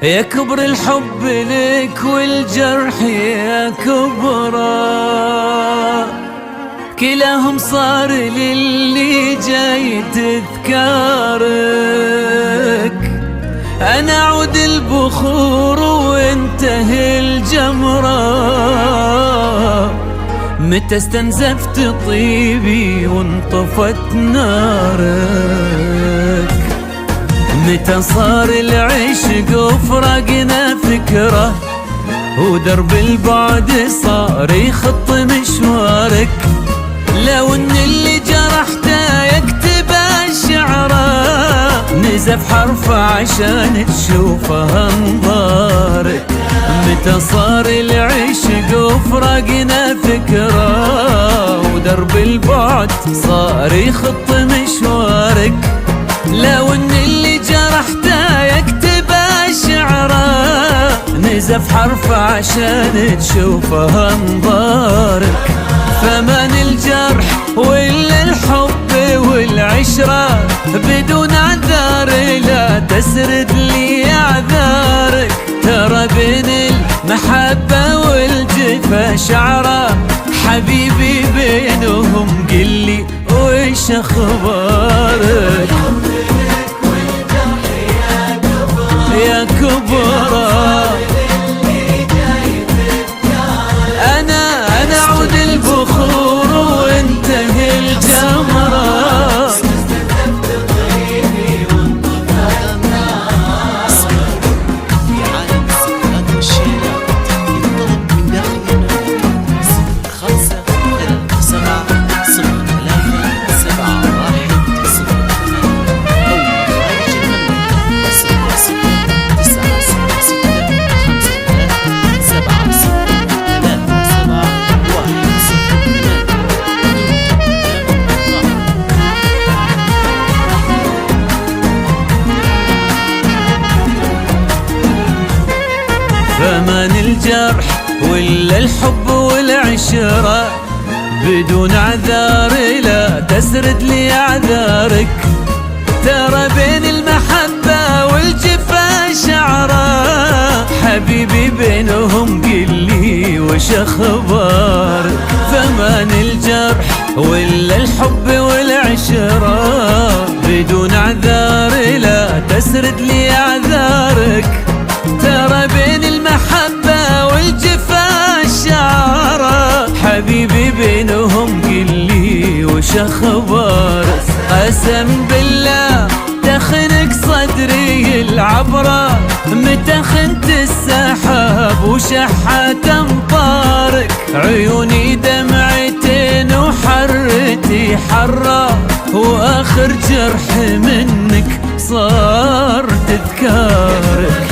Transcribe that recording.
يكبر الحب لك والجرح يا كبره، كلاهم صار للي جاي تذكارك. أنا عود البخور وانتهي الجمرة، متى استنزفت طيبي وانطفت نارك. متى صار العشق وفرقنا فكرة، ودرب البعد صار يخط مشوارك. لو ان اللي جرحته يكتب الشعره، نزف حرفه عشان تشوفه انظارك. متى صار العشق وفرقنا فكرة، ودرب البعد صار يخط مشوارك. لو ان اللي جرحته يكتب الشعره، نزف حرفه عشان تشوفه انظارك. فمن الجرح ولا الحب والعشرة، بدون عذار لا تسرد لي اعذارك. ترى بين المحبة والجفا شعرة، حبيبي بينهم قلي وش اخبارك. يا كبرى أنا عود البخور وانتهي الجمرة. فمن الجرح ولا الحب والعشرة، بدون عذار لا تسرد لي اعذارك. ترى بين المحبة والجفا شعرة، حبيبي بينهم قلي وش اخبارك. فمن الجرح ولا الحب والعشرة، بدون عذار لا تسرد لي اعذارك. ترى بين المحبة والجفا شعرة، حبيبي بينهم قلي وش اخبارك. قسم بالله تخنق صدري العبرة، متى خنت السحاب وشحت امطارك. عيوني دمعتين وحرتي حرة، واخر جرح منك صار تذكارك.